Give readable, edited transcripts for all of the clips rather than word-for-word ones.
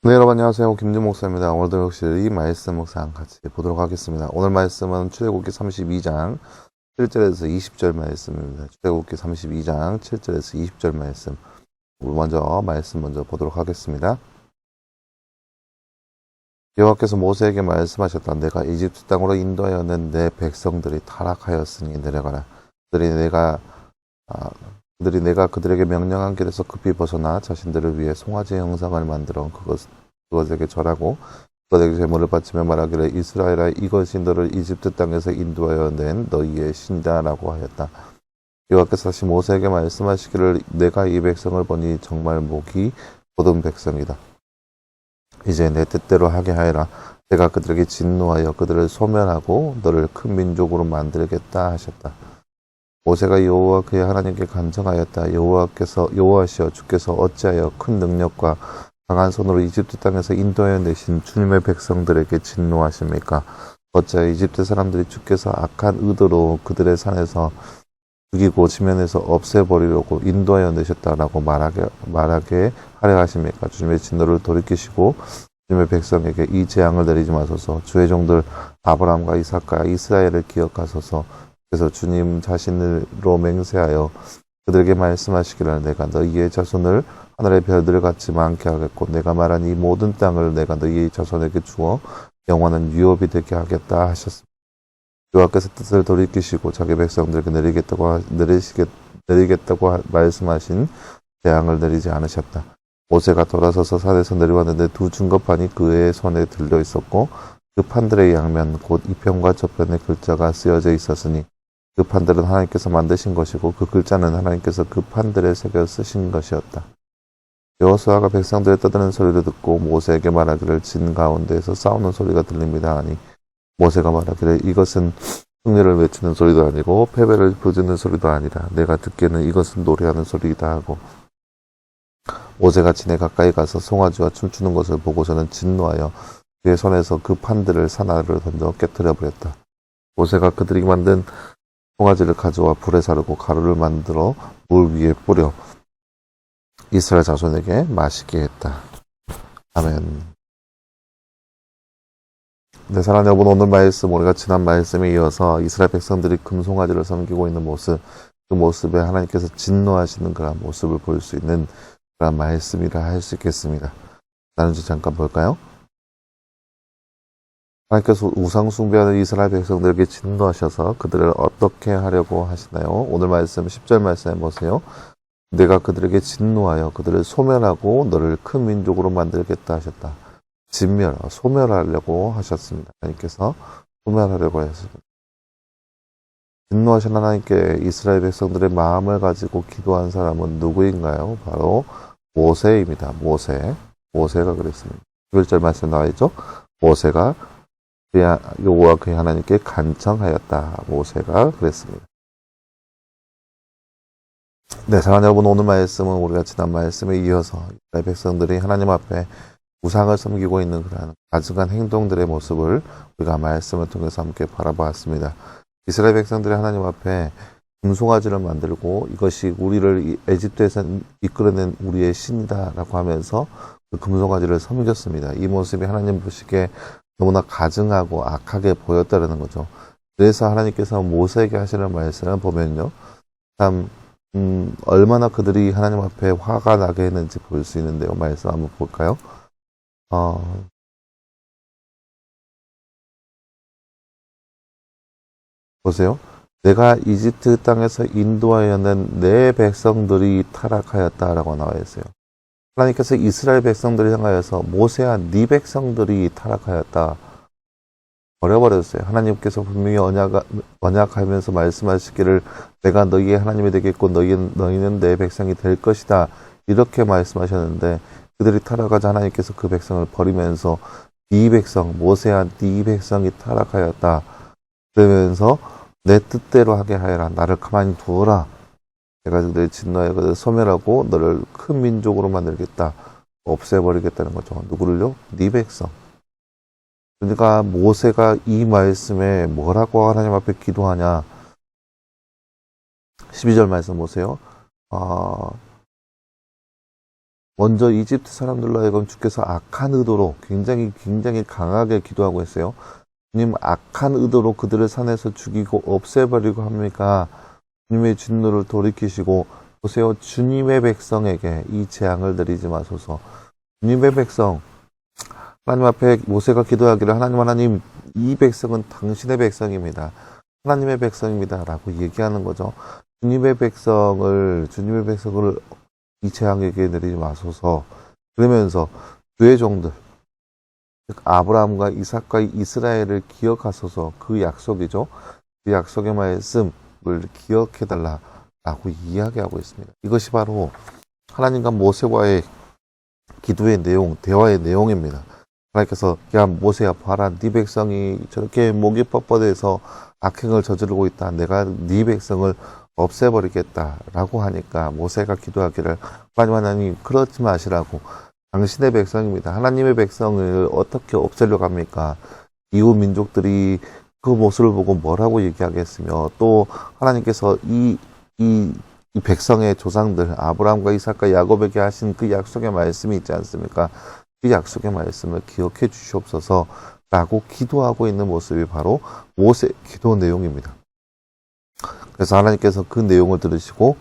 네, 여러분 안녕하세요. 김준 목사입니다. 오늘도 역시 이 말씀 묵상 같이 보도록 하겠습니다. 오늘 말씀은 출애굽기 32장 7절에서 20절 말씀입니다. 출애굽기 32장 7절에서 20절 말씀. 말씀 먼저 보도록 하겠습니다. 여호와께서 모세에게 말씀하셨다. 내가 이집트 땅으로 인도하였는 내 백성들이 타락하였으니 내려가라. 그들이 내가 그들에게 명령한 길에서 급히 벗어나 자신들을 위해 송아지 형상을 만들어 그것에게 절하고 그것에게 제물을 바치며 말하기를 이스라엘아 이것이 너를 이집트 땅에서 인도하여 낸 너희의 신이다라고 하였다. 여호와께서 다시 모세에게 말씀하시기를 내가 이 백성을 보니 정말 목이 곧은 백성이다. 이제 내 뜻대로 하게 하여라. 내가 그들에게 진노하여 그들을 소멸하고 너를 큰 민족으로 만들겠다 하셨다. 모세가 여호와 그의 하나님께 간청하였다. 여호와시여 주께서 어찌하여 큰 능력과 강한 손으로 이집트 땅에서 인도하여 내신 주님의 백성들에게 진노하십니까? 어찌하여 이집트 사람들이 주께서 악한 의도로 그들의 산에서 죽이고 지면에서 없애버리려고 인도하여 내셨다라고 말하게 하려 하십니까? 주님의 진노를 돌이키시고 주님의 백성에게 이 재앙을 내리지 마소서. 주의 종들 아브라함과 이삭과 이스라엘을 기억하소서. 그래서 주님 자신으로 맹세하여 그들에게 말씀하시기를 내가 너희의 자손을 하늘의 별들 같이 많게 하겠고 내가 말한 이 모든 땅을 내가 너희의 자손에게 주어 영원한 유업이 되게 하겠다 하셨습니다. 여호와께서 뜻을 돌이키시고 자기 백성들에게 내리겠다고 말씀하신 재앙을 내리지 않으셨다. 모세가 돌아서서 산에서 내려왔는데 두 증거판이 그의 손에 들려 있었고 그 판들의 양면 곧 이편과 저편에 글자가 쓰여져 있었으니 그 판들은 하나님께서 만드신 것이고 그 글자는 하나님께서 그 판들에 새겨 쓰신 것이었다. 여호수아가 백성들의 떠드는 소리를 듣고 모세에게 말하기를 진 가운데에서 싸우는 소리가 들립니다 하니 모세가 말하기를 이것은 승리를 외치는 소리도 아니고 패배를 부르는 소리도 아니라 내가 듣기에는 이것은 노래하는 소리이다 하고 모세가 진에 가까이 가서 송아지와 춤추는 것을 보고서는 진노하여 그의 손에서 그 판들을 산 아래로 던져 깨뜨려 버렸다. 모세가 그들이 만든 송아지를 가져와 불에 사르고 가루를 만들어 물 위에 뿌려 이스라엘 자손에게 마시게 했다. 아멘. 네, 사랑하는 여러분, 오늘 말씀, 우리가 지난 말씀에 이어서 이스라엘 백성들이 금송아지를 섬기고 있는 모습, 그 모습에 하나님께서 진노하시는 그런 모습을 볼 수 있는 그런 말씀이라 할 수 있겠습니다. 나는지 잠깐 볼까요? 하나님께서 우상 숭배하는 이스라엘 백성들에게 진노하셔서 그들을 어떻게 하려고 하시나요? 오늘 말씀 10절 말씀해 보세요. 내가 그들에게 진노하여 그들을 소멸하고 너를 큰 민족으로 만들겠다 하셨다. 소멸하려고 하셨습니다. 하나님께서 소멸하려고 하셨습니다. 진노하신 하나님께 이스라엘 백성들의 마음을 가지고 기도한 사람은 누구인가요? 바로 모세입니다. 모세가 그랬습니다. 11절 말씀 나와 있죠? 모세가 여호와 그의 하나님께 간청하였다. 모세가 그랬습니다. 네, 사랑하는 여러분, 오늘 말씀은 우리가 지난 말씀에 이어서 이스라엘 백성들이 하나님 앞에 우상을 섬기고 있는 그런 가증한 행동들의 모습을 우리가 말씀을 통해서 함께 바라보았습니다. 이스라엘 백성들이 하나님 앞에 금송아지를 만들고 이것이 우리를 에집트에서 이끌어낸 우리의 신이다라고 하면서 그 금송아지를 섬겼습니다. 이 모습이 하나님 보시기에 너무나 가증하고 악하게 보였다는 거죠. 그래서 하나님께서 모세에게 하시는 말씀을 보면요. 참 얼마나 그들이 하나님 앞에 화가 나게 했는지 볼 수 있는데요. 말씀 한번 볼까요? 보세요. 내가 이집트 땅에서 인도하여낸 내 백성들이 타락하였다라고 나와 있어요. 하나님께서 이스라엘 백성들을 향하여서 모세야 네 백성들이 타락하였다. 버려버렸어요. 하나님께서 분명히 언약하면서 말씀하시기를 내가 너희의 하나님이 되겠고 너희는 내 백성이 될 것이다. 이렇게 말씀하셨는데 그들이 타락하자 하나님께서 그 백성을 버리면서 네 백성, 모세야 네 백성이 타락하였다. 그러면서 내 뜻대로 하게 하여라. 나를 가만히 두어라. 내가 그들을 진노하여 그들을 소멸하고 너를 큰 민족으로 만들겠다. 없애버리겠다는 거죠. 누구를요? 네 백성. 그러니까 모세가 이 말씀에 뭐라고 하나님 앞에 기도하냐. 12절 말씀 보세요. 먼저 이집트 사람들로 하여금 주께서 악한 의도로 굉장히 강하게 기도하고 있어요. 주님, 악한 의도로 그들을 산에서 죽이고 없애버리고 합니까? 주님의 진노를 돌이키시고 보세요. 주님의 백성에게 이 재앙을 내리지 마소서. 주님의 백성, 하나님 앞에 모세가 기도하기를 하나님, 이 백성은 당신의 백성입니다. 하나님의 백성입니다. 라고 얘기하는 거죠. 주님의 백성을 이 재앙에게 내리지 마소서. 그러면서 주의 종들, 즉 아브라함과 이삭과 이스라엘을 기억하소서. 그 약속이죠. 그 약속의 말씀을 기억해달라라고 이야기하고 있습니다. 이것이 바로 하나님과 모세와의 기도의 내용, 대화의 내용입니다. 하나님께서 야 모세야 봐라, 네 백성이 저렇게 목이 뻣뻣해서 악행을 저지르고 있다. 내가 네 백성을 없애버리겠다라고 하니까 모세가 기도하기를 하나님 그러지 마시라고. 당신의 백성입니다. 하나님의 백성을 어떻게 없애려고 합니까? 이웃 민족들이 그 모습을 보고 뭐라고 얘기하겠으며, 또 하나님께서 이 백성의 조상들 아브라함과 이삭과 야곱에게 하신 그 약속의 말씀이 있지 않습니까? 그 약속의 말씀을 기억해 주시옵소서 라고 기도하고 있는 모습이 바로 모세 기도 내용입니다. 그래서 하나님께서 그 내용을 들으시고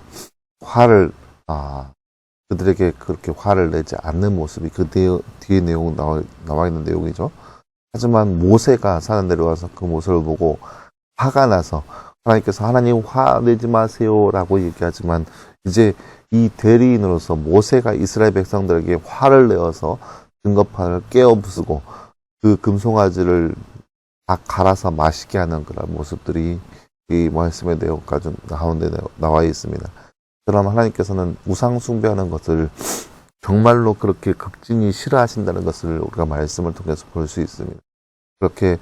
그들에게 그렇게 화를 내지 않는 모습이 그 뒤에 내용 나와 있는 내용이죠. 하지만 모세가 산에 내려와서 그 모습을 보고 화가 나서 하나님께서 하나님 화내지 마세요 라고 얘기하지만, 이제 이 대리인으로서 모세가 이스라엘 백성들에게 화를 내어서 등거판을 깨어 부수고 그 금송아지를 다 갈아서 맛있게 하는 그런 모습들이 이 말씀의 내용 가운데 나와 있습니다. 그럼 하나님께서는 우상 숭배하는 것을 정말로 그렇게 극진히 싫어하신다는 것을 우리가 말씀을 통해서 볼 수 있습니다. 그렇게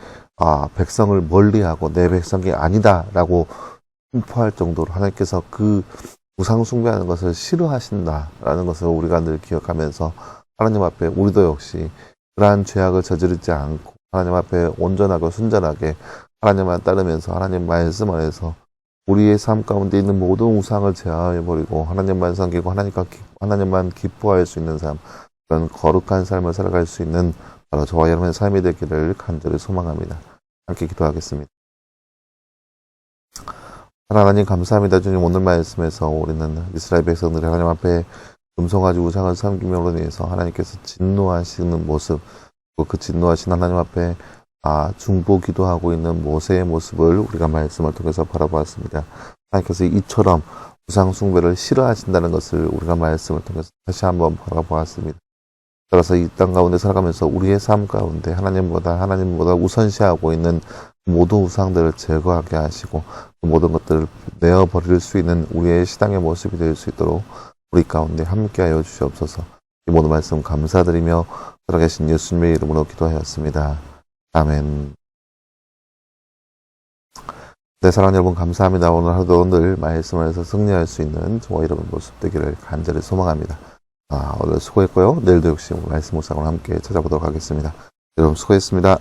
백성을 멀리하고 내 백성이 아니다라고 선포할 정도로 하나님께서 그 우상 숭배하는 것을 싫어하신다라는 것을 우리가 늘 기억하면서 하나님 앞에 우리도 역시 그러한 죄악을 저지르지 않고 하나님 앞에 온전하고 순전하게 하나님만 따르면서 하나님 말씀 안에서 우리의 삶 가운데 있는 모든 우상을 제하해버리고 하나님만 섬기고 하나님만 기뻐할 수 있는 삶, 그런 거룩한 삶을 살아갈 수 있는 바로 저와 여러분의 삶이 되기를 간절히 소망합니다. 함께 기도하겠습니다. 하나님 감사합니다. 주님, 오늘 말씀에서 우리는 이스라엘 백성들이 하나님 앞에 금송아지 우상을 섬김으로 인해서 하나님께서 진노하시는 모습, 그 진노하신 하나님 앞에 중보 기도하고 있는 모세의 모습을 우리가 말씀을 통해서 바라보았습니다. 하나님께서 이처럼 우상 숭배를 싫어하신다는 것을 우리가 말씀을 통해서 다시 한번 바라보았습니다. 따라서 이 땅 가운데 살아가면서 우리의 삶 가운데 하나님보다 우선시하고 있는 모든 우상들을 제거하게 하시고 그 모든 것들을 내어버릴 수 있는 우리의 신앙의 모습이 될 수 있도록 우리 가운데 함께하여 주시옵소서. 이 모든 말씀 감사드리며 살아계신 예수님의 이름으로 기도하였습니다. 아멘. 네, 사랑하는 여러분 감사합니다. 오늘 하루도 늘 말씀을 해서 승리할 수 있는 저와 여러분 모습 되기를 간절히 소망합니다. 오늘 수고했고요. 내일도 역시 말씀 묵상을 함께 찾아보도록 하겠습니다. 여러분 수고했습니다.